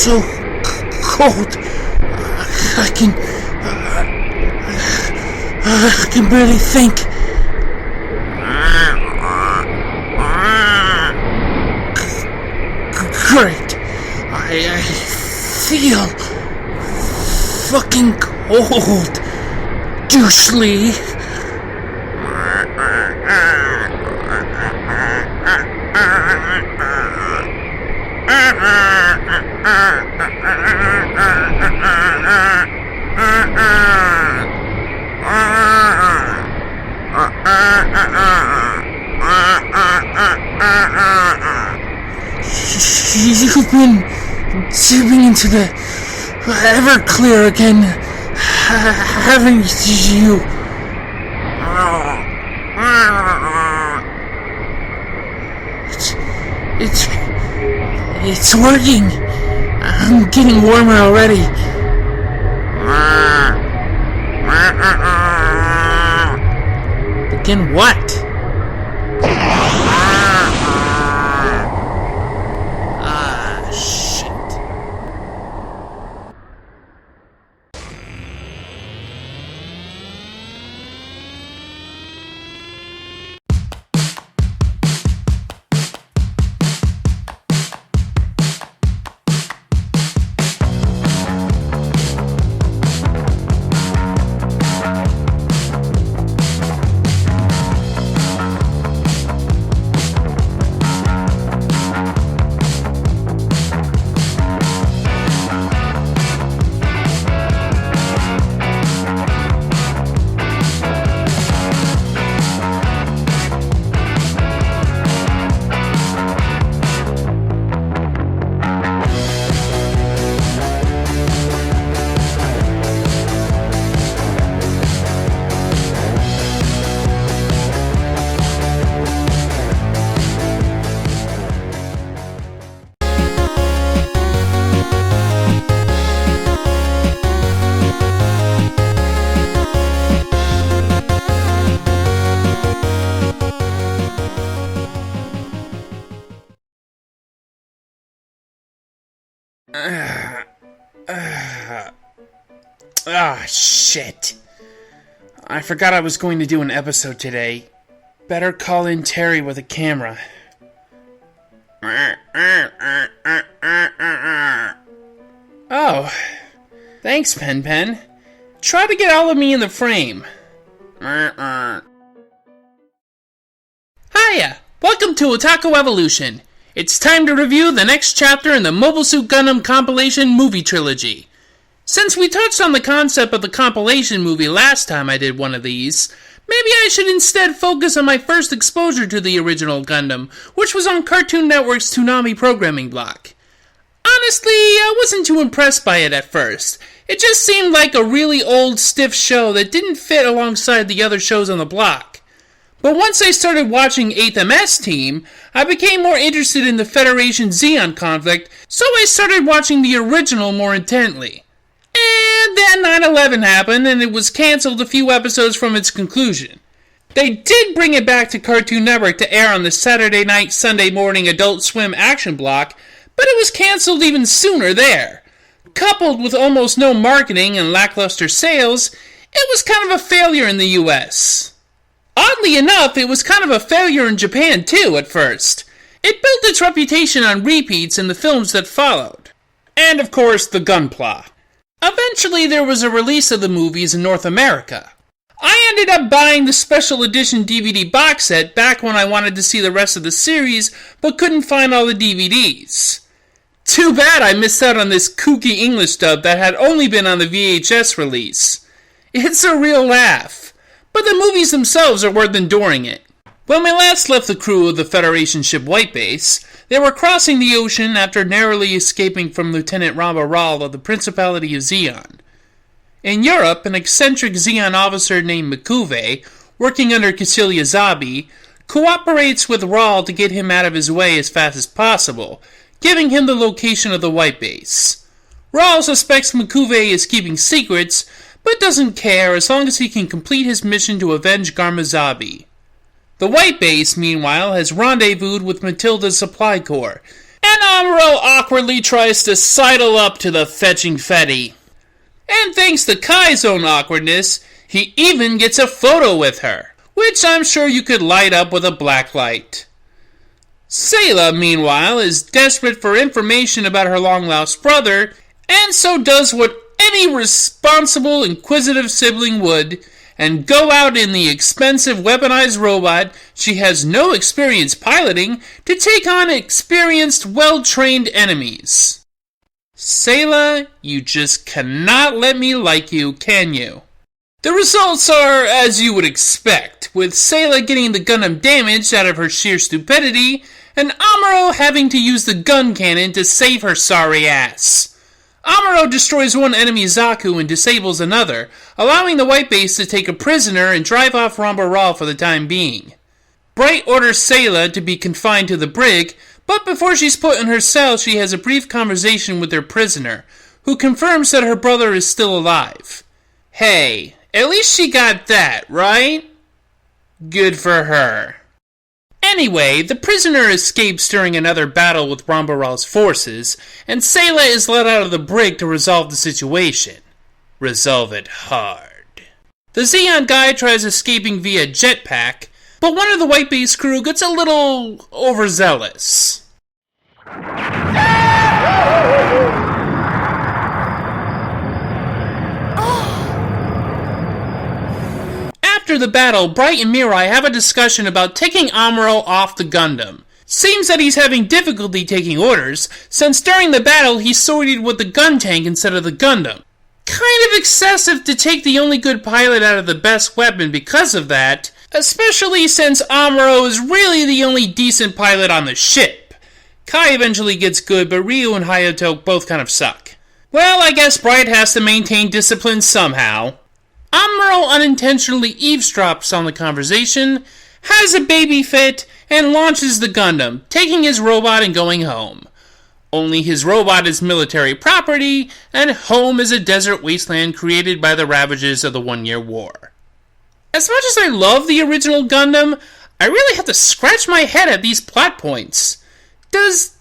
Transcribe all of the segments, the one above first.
so cold. I can barely think. Great. I feel fucking cold. Douchely. You've been dipping into the Everclear again, haven't you? It's working. I'm getting warmer already. Again, what? Shit. I forgot I was going to do an episode today. Better call in Terry with a camera. Oh. Thanks, Pen. Try to get all of me in the frame. Hiya! Welcome to Otaku Evolution. It's time to review the next chapter in the Mobile Suit Gundam compilation movie trilogy. Since we touched on the concept of the compilation movie last time I did one of these, maybe I should instead focus on my first exposure to the original Gundam, which was on Cartoon Network's Toonami programming block. Honestly, I wasn't too impressed by it at first. It just seemed like a really old, stiff show that didn't fit alongside the other shows on the block. But once I started watching 8th MS Team, I became more interested in the Federation Zeon conflict, so I started watching the original more intently. And then 9/11 happened, and it was cancelled a few episodes from its conclusion. They did bring it back to Cartoon Network to air on the Saturday night, Sunday morning Adult Swim action block, but it was cancelled even sooner there. Coupled with almost no marketing and lackluster sales, it was kind of a failure in the US. Oddly enough, it was kind of a failure in Japan too at first. It built its reputation on repeats in the films that followed. And of course, the Gunpla. Eventually, there was a release of the movies in North America. I ended up buying the special edition DVD box set back when I wanted to see the rest of the series, but couldn't find all the DVDs. Too bad I missed out on this kooky English dub that had only been on the VHS release. It's a real laugh, but the movies themselves are worth enduring it. When we last left the crew of the Federation ship White Base, they were crossing the ocean after narrowly escaping from Lieutenant Ramba Ral of the Principality of Zeon. In Europe, an eccentric Zeon officer named Mikuve, working under Cecilia Zabi, cooperates with Ral to get him out of his way as fast as possible, giving him the location of the White Base. Ral suspects Mikuve is keeping secrets, but doesn't care as long as he can complete his mission to avenge Garma The White Base, meanwhile, has rendezvoused with Matilda's supply corps, and and Amuro awkwardly tries to sidle up to the fetching Fetty. And thanks to Kai's own awkwardness, he even gets a photo with her, which I'm sure you could light up with a black light. Sayla, meanwhile, is desperate for information about her long-lost brother, and so does what any responsible, inquisitive sibling would, and go out in the expensive weaponized robot she has no experience piloting to take on experienced, well-trained enemies. Sayla, you just cannot let me like you, can you? The results are as you would expect, with Sayla getting the Gundam damaged out of her sheer stupidity, and Amuro having to use the gun cannon to save her sorry ass. Amuro destroys one enemy Zaku and disables another, allowing the White Base to take a prisoner and drive off Rambaral for the time being. Bright orders Sayla to be confined to the brig, but before she's put in her cell she has a brief conversation with her prisoner, who confirms that her brother is still alive. Hey, at least she got that, right? Good for her. Anyway, the prisoner escapes during another battle with Rambaral's forces, and Sayla is let out of the brig to resolve the situation. Resolve it hard. The Zeon guy tries escaping via jetpack, but one of the White Base crew gets a little overzealous. After the battle, Bright and Mirai have a discussion about taking Amuro off the Gundam. Seems that he's having difficulty taking orders, since during the battle he sortied with the gun tank instead of the Gundam. Kind of excessive to take the only good pilot out of the best weapon because of that, especially since Amuro is really the only decent pilot on the ship. Kai eventually gets good, but Ryu and Hayato both kind of suck. Well, I guess Bright has to maintain discipline somehow. Amuro unintentionally eavesdrops on the conversation, has a baby fit, and launches the Gundam, taking his robot and going home. Only his robot is military property, and home is a desert wasteland created by the ravages of the 1-year war. As much as I love the original Gundam, I really have to scratch my head at these plot points. Does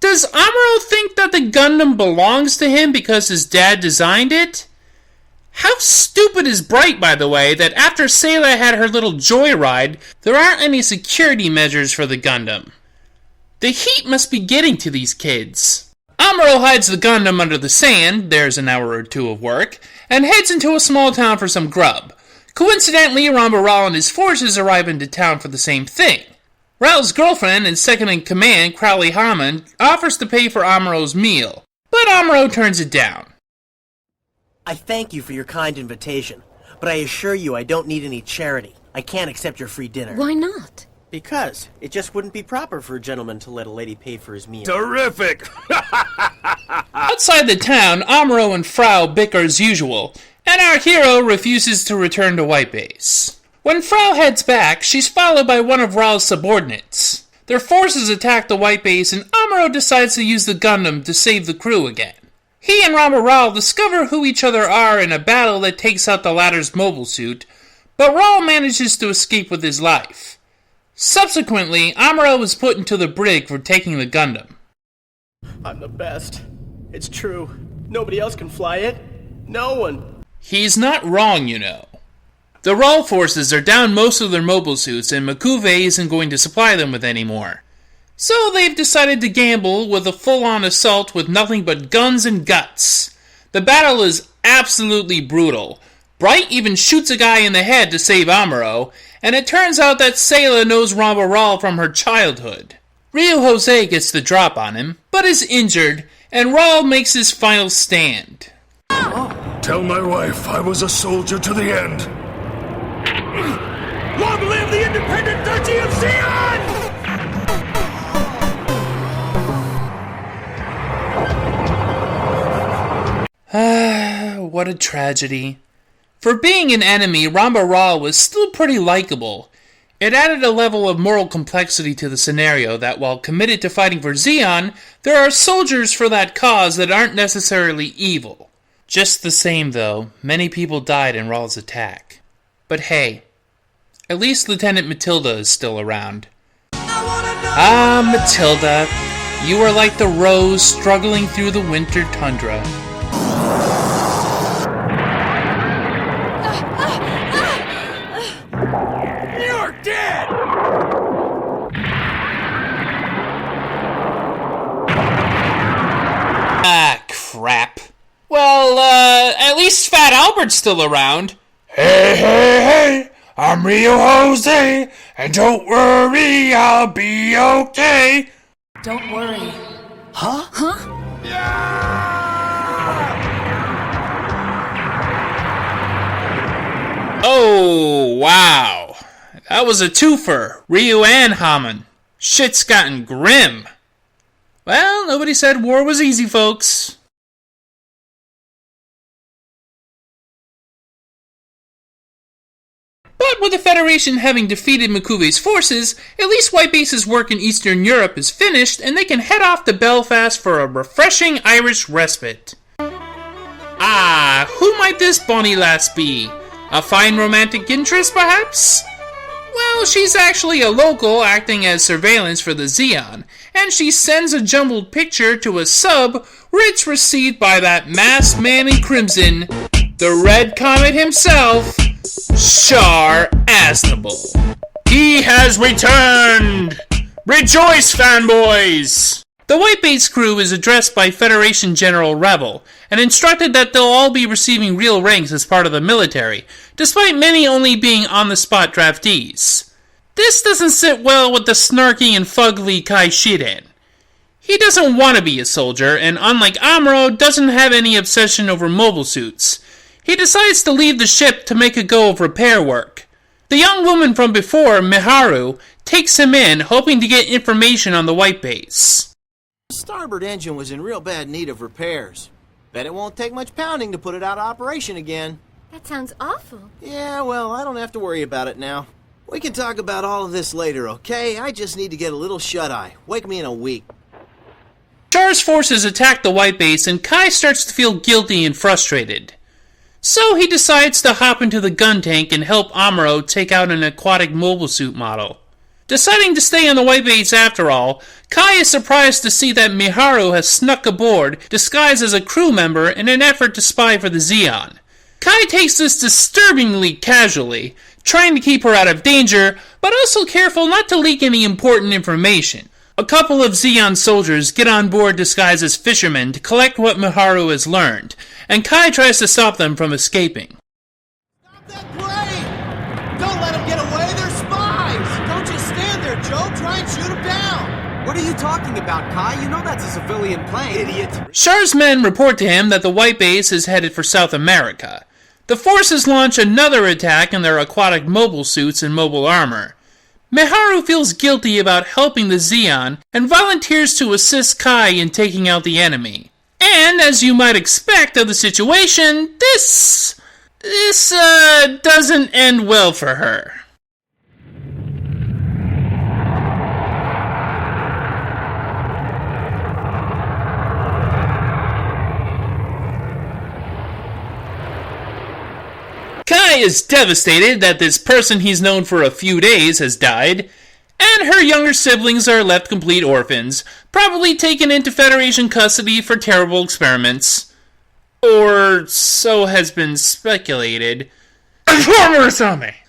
Amuro think that the Gundam belongs to him because his dad designed it? How stupid is Bright, by the way, that after Sayla had her little joyride, there aren't any security measures for the Gundam? The heat must be getting to these kids. Amuro hides the Gundam under the sand, there's an hour or two of work, and heads into a small town for some grub. Coincidentally, Rambaral and his forces arrive into town for the same thing. Raul's girlfriend and second-in-command, Crowley Harmon, offers to pay for Amuro's meal, but Amuro turns it down. I thank you for your kind invitation, but I assure you I don't need any charity. I can't accept your free dinner. Why not? Because it just wouldn't be proper for a gentleman to let a lady pay for his meal. Terrific! Outside the town, Amuro and Frau bicker as usual, and our hero refuses to return to White Base. When Frau heads back, she's followed by one of Raul's subordinates. Their forces attack the White Base, and Amuro decides to use the Gundam to save the crew again. He and Rambaral discover who each other are in a battle that takes out the latter's mobile suit, but Raul manages to escape with his life. Subsequently, Amuro is put into the brig for taking the Gundam. I'm the best. It's true. Nobody else can fly it. No one. He's not wrong, you know. The Raul forces are down most of their mobile suits, and Makuve isn't going to supply them with any more. So they've decided to gamble with a full-on assault with nothing but guns and guts. The battle is absolutely brutal. Bright even shoots a guy in the head to save Amuro, and it turns out that Sayla knows Rambaral from her childhood. Ryu Jose gets the drop on him, but is injured, and Raul makes his final stand. Tell my wife I was a soldier to the end. Long live the independent Duchy of Zeon! What a tragedy. For being an enemy, Rambaral was still pretty likable. It added a level of moral complexity to the scenario that, while committed to fighting for Zeon, there are soldiers for that cause that aren't necessarily evil. Just the same, though, many people died in Raul's attack. But hey, at least Lieutenant Matilda is still around. Matilda. You are like the rose struggling through the winter tundra. You're dead! Ah, crap. Well, at least Fat Albert's still around. Hey, hey, hey! I'm Rio Jose, and don't worry, I'll be okay. Don't worry. Huh? Oh, wow. That was a twofer. Ryu and Haman. Shit's gotten grim. Well, nobody said war was easy, folks. But with the Federation having defeated Mikube's forces, at least White Base's work in Eastern Europe is finished, and they can head off to Belfast for a refreshing Irish respite. Ah, who might this bonny lass be? A fine romantic interest, perhaps? Well, she's actually a local acting as surveillance for the Zeon, and she sends a jumbled picture to a sub where it's received by that masked man in crimson, the Red Comet himself, Char Aznable. He has returned! Rejoice, fanboys! The White Base crew is addressed by Federation General Rebel, and instructed that they'll all be receiving real ranks as part of the military, despite many only being on-the-spot draftees. This doesn't sit well with the snarky and fugly Kai Shiren. He doesn't want to be a soldier, and unlike Amuro, doesn't have any obsession over mobile suits. He decides to leave the ship to make a go of repair work. The young woman from before, Miharu, takes him in, hoping to get information on the White Base. The starboard engine was in real bad need of repairs. Bet it won't take much pounding to put it out of operation again. That sounds awful. Yeah, well, I don't have to worry about it now. We can talk about all of this later, okay? I just need to get a little shut-eye. Wake me in a week. Char's forces attack the White Base, and Kai starts to feel guilty and frustrated. So he decides to hop into the gun tank and help Amuro take out an aquatic mobile suit model. Deciding to stay on the White Base after all, Kai is surprised to see that Miharu has snuck aboard, disguised as a crew member in an effort to spy for the Zeon. Kai takes this disturbingly casually, trying to keep her out of danger, but also careful not to leak any important information. A couple of Zeon soldiers get on board disguised as fishermen to collect what Miharu has learned, and Kai tries to stop them from escaping. Stop that plane! Don't let them get away, they're spies! Don't just stand there, Joe. Try and shoot them down! What are you talking about, Kai? You know that's a civilian plane. Idiot! Char's men report to him that the White Base is headed for South America. The forces launch another attack in their aquatic mobile suits and mobile armor. Miharu feels guilty about helping the Zeon and volunteers to assist Kai in taking out the enemy. And, as you might expect of the situation, this doesn't end well for her. Kai is devastated that this person he's known for a few days has died, and her younger siblings are left complete orphans, probably taken into Federation custody for terrible experiments. Or so has been speculated. The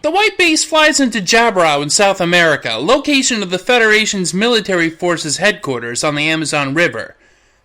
White Base flies into Jabrao in South America, location of the Federation's military forces headquarters on the Amazon River.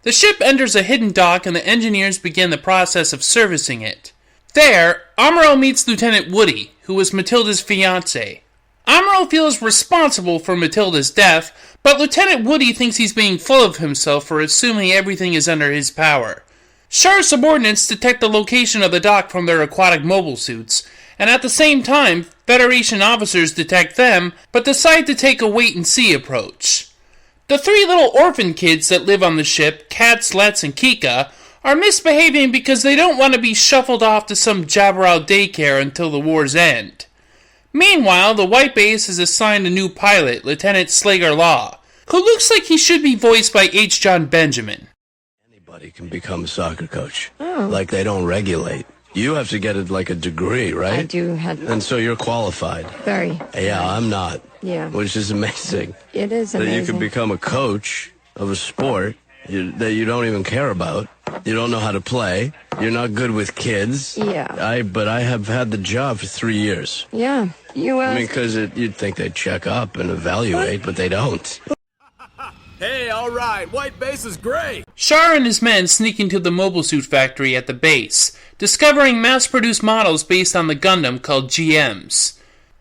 The ship enters a hidden dock and the engineers begin the process of servicing it. There, Amuro meets Lieutenant Woody, who was Matilda's fiancé. Amuro feels responsible for Matilda's death, but Lieutenant Woody thinks he's being full of himself for assuming everything is under his power. Char's subordinates detect the location of the dock from their aquatic mobile suits, and at the same time, Federation officers detect them, but decide to take a wait-and-see approach. The three little orphan kids that live on the ship, Katz, Let's, and Kika, are misbehaving because they don't want to be shuffled off to some Jabrao daycare until the war's end. Meanwhile, the White Base has assigned a new pilot, Lieutenant Slager Law, who looks like he should be voiced by H. John Benjamin. Anybody can become a soccer coach. Like they don't regulate. You have to get it like a degree, right? I do have. And so you're qualified. Very. Yeah, I'm not. Yeah. Which is amazing. It is That amazing. you can become a coach of a sport that you don't even care about. You don't know how to play. You're not good with kids. Yeah. But I have had the job for 3 years. Yeah. You. I mean, because you'd think they'd check up and evaluate, but they don't. Hey, all right, white base is great. Char and his men sneak into the mobile suit factory at the base, discovering mass-produced models based on the Gundam called GMs.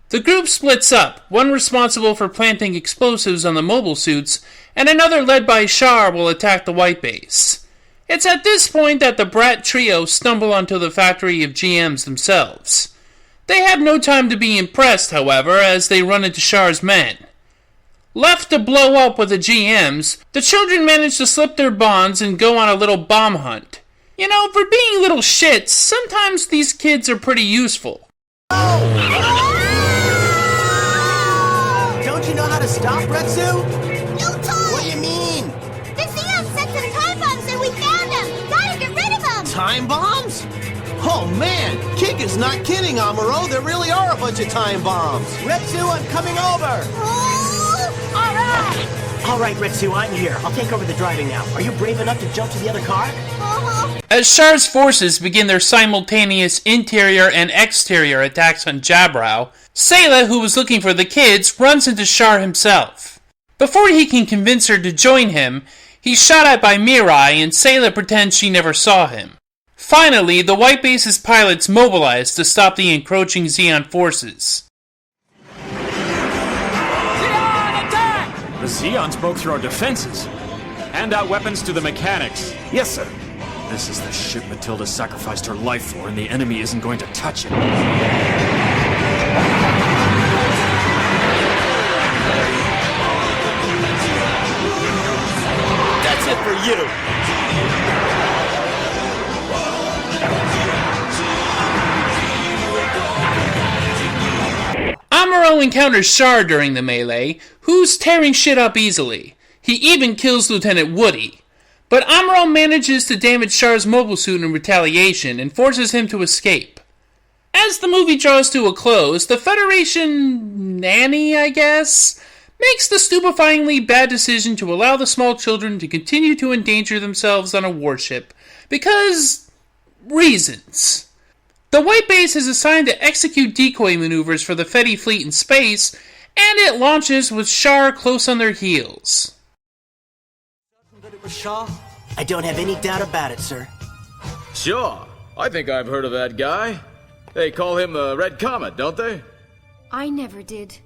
The group splits up, one responsible for planting explosives on the mobile suits, and another led by Char will attack the white base. It's at this point that the brat trio stumble onto the factory of GMs themselves. They have no time to be impressed, however, as they run into Char's men. Left to blow up with the GMs, the children manage to slip their bonds and go on a little bomb hunt. You know, for being little shits, sometimes these kids are pretty useful. Don't you know how to stop, Retsu? No time! What do you mean? The Xeons set some time bombs and we found them! Gotta get rid of them! Time bombs? Oh man, Kik is not kidding, Amuro. There really are a bunch of time bombs. Retsu, I'm coming over. Oh! Alright! All right, Retsu, I'm here. I'll take over the driving now. Are you brave enough to jump to the other car? Uh-huh. As Char's forces begin their simultaneous interior and exterior attacks on Jabrao, Sayla, who was looking for the kids, runs into Char himself. Before he can convince her to join him, he's shot at by Mirai and Sayla pretends she never saw him. Finally, the White Base's pilots mobilize to stop the encroaching Xeon forces. The Zeons broke through our defenses. Hand out weapons to the mechanics. Yes, sir. This is the ship Matilda sacrificed her life for, and the enemy isn't going to touch it. That's it for you. Amuro encounters Char during the melee, who's tearing shit up easily. He even kills Lieutenant Woody. But Amuro manages to damage Char's mobile suit in retaliation and forces him to escape. As the movie draws to a close, the Federation nanny, I guess, makes the stupefyingly bad decision to allow the small children to continue to endanger themselves on a warship because reasons. The White Base is assigned to execute decoy maneuvers for the Fedi fleet in space, and it launches with Char close on their heels. That it was Shaw? I don't have any doubt about it, sir. Sure. I think I've heard of that guy. They call him the Red Comet, don't they? I never did.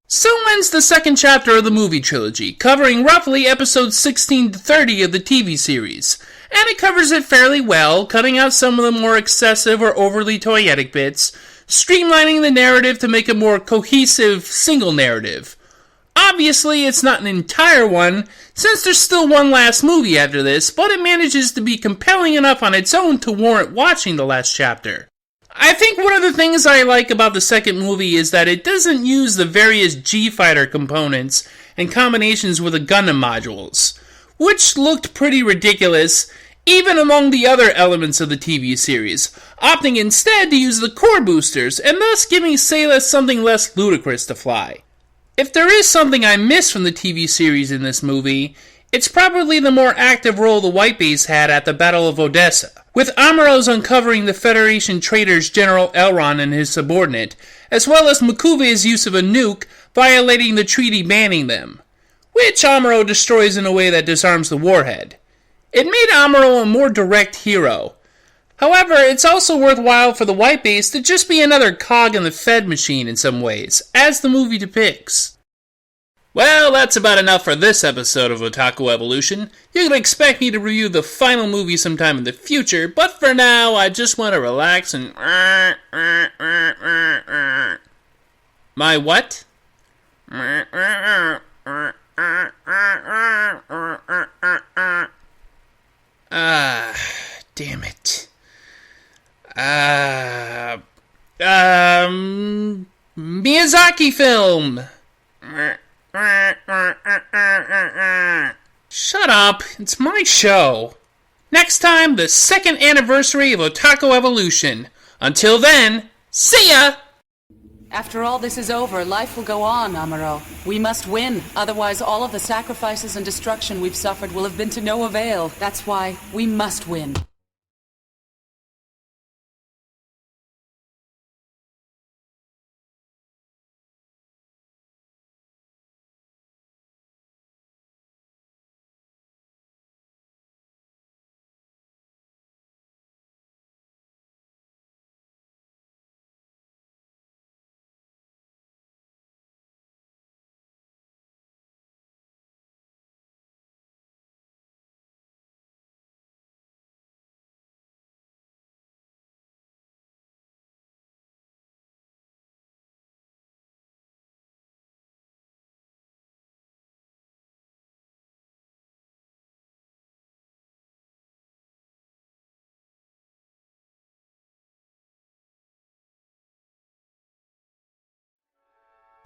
So ends the second chapter of the movie trilogy, covering roughly episodes 16 to 30 of the TV series. And it covers it fairly well, cutting out some of the more excessive or overly toyetic bits, streamlining the narrative to make a more cohesive single narrative. Obviously, it's not an entire one, since there's still one last movie after this, but it manages to be compelling enough on its own to warrant watching the last chapter. I think one of the things I like about the second movie is that it doesn't use the various G-Fighter components and combinations with the Gundam modules, which looked pretty ridiculous even among the other elements of the TV series, opting instead to use the core boosters and thus giving Sayla something less ludicrous to fly. If there is something I miss from the TV series in this movie, it's probably the more active role the White Base had at the Battle of Odessa, with Amuro's uncovering the Federation traitors General Elron and his subordinate, as well as Makuve's use of a nuke violating the treaty banning them, which Amuro destroys in a way that disarms the warhead. It made Amuro a more direct hero. However, it's also worthwhile for the White Base to just be another cog in the Fed machine in some ways, as the movie depicts. Well, that's about enough for this episode of Otaku Evolution. You can expect me to review the final movie sometime in the future, but for now, I just want to relax and... My what? Damn it. Miyazaki film! Shut up, it's my show. Next time, the 2nd anniversary of Otaku Evolution. Until then, see ya! After all this is over, life will go on, Amuro. We must win. Otherwise, all of the sacrifices and destruction we've suffered will have been to no avail. That's why we must win.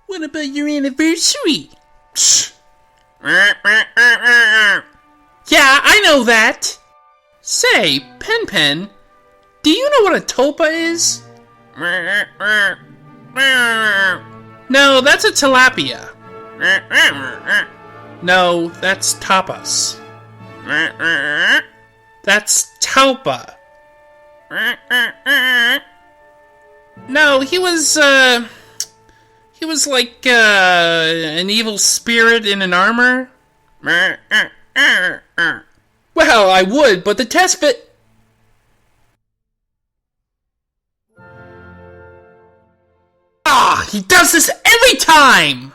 What about your anniversary? Yeah, I know that. Say, Pen, do you know what a tulpa is? No, that's a tilapia. No, that's tapas. That's talpa. No, he was like, an evil spirit in an armor. Well, I would, but the test fit... Ah, he does this every time!